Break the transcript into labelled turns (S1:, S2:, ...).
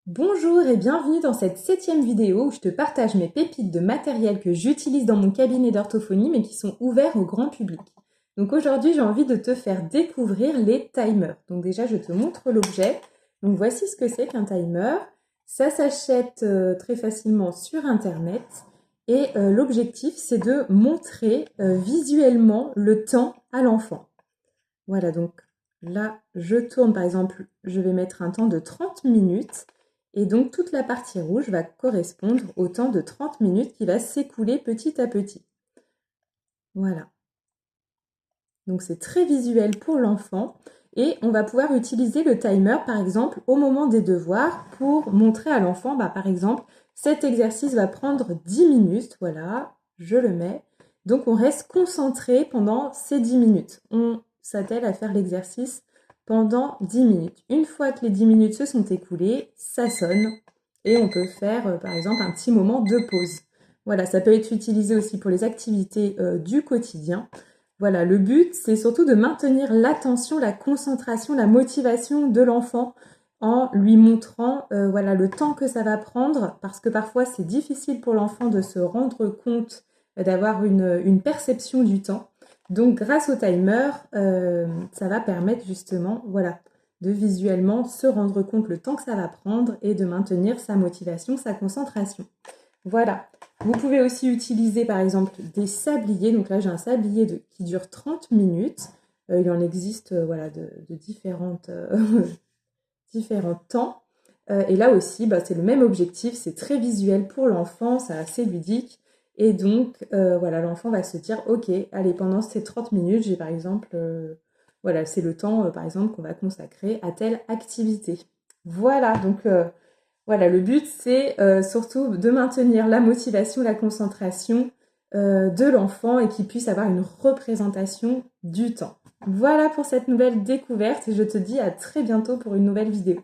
S1: Bonjour et bienvenue dans cette 7e vidéo où je te partage mes pépites de matériel que j'utilise dans mon cabinet d'orthophonie mais qui sont ouverts au grand public. Donc aujourd'hui j'ai envie de te faire découvrir les timers. Donc déjà je te montre l'objet. Donc voici ce que c'est qu'un timer. Ça s'achète très facilement sur internet et l'objectif c'est de montrer visuellement le temps à l'enfant. Voilà, donc là je tourne par exemple, je vais mettre un temps de 30 minutes. Et donc toute la partie rouge va correspondre au temps de 30 minutes qui va s'écouler petit à petit. Voilà. Donc c'est très visuel pour l'enfant et on va pouvoir utiliser le timer par exemple au moment des devoirs pour montrer à l'enfant, par exemple, cet exercice va prendre 10 minutes. Voilà, je le mets. Donc on reste concentré pendant ces 10 minutes. On s'attelle à faire l'exercice pendant 10 minutes. Une fois que les 10 minutes se sont écoulées, ça sonne et on peut faire par exemple un petit moment de pause. Voilà, ça peut être utilisé aussi pour les activités du quotidien. Voilà, le but, c'est surtout de maintenir l'attention, la concentration, la motivation de l'enfant en lui montrant voilà, le temps que ça va prendre, parce que parfois c'est difficile pour l'enfant de se rendre compte, d'avoir une perception du temps. Donc grâce au timer, ça va permettre justement voilà, de visuellement se rendre compte le temps que ça va prendre et de maintenir sa motivation, sa concentration. Voilà. Vous pouvez aussi utiliser par exemple des sabliers. Donc là j'ai un sablier qui dure 30 minutes. Il en existe voilà, de différents temps. Et là aussi c'est le même objectif, c'est très visuel pour l'enfant, c'est assez ludique. Et donc voilà, l'enfant va se dire ok, allez, pendant ces 30 minutes, j'ai par exemple, voilà, c'est le temps par exemple qu'on va consacrer à telle activité. Voilà, donc voilà, le but, c'est surtout de maintenir la motivation, la concentration de l'enfant et qu'il puisse avoir une représentation du temps. Voilà pour cette nouvelle découverte et je te dis à très bientôt pour une nouvelle vidéo.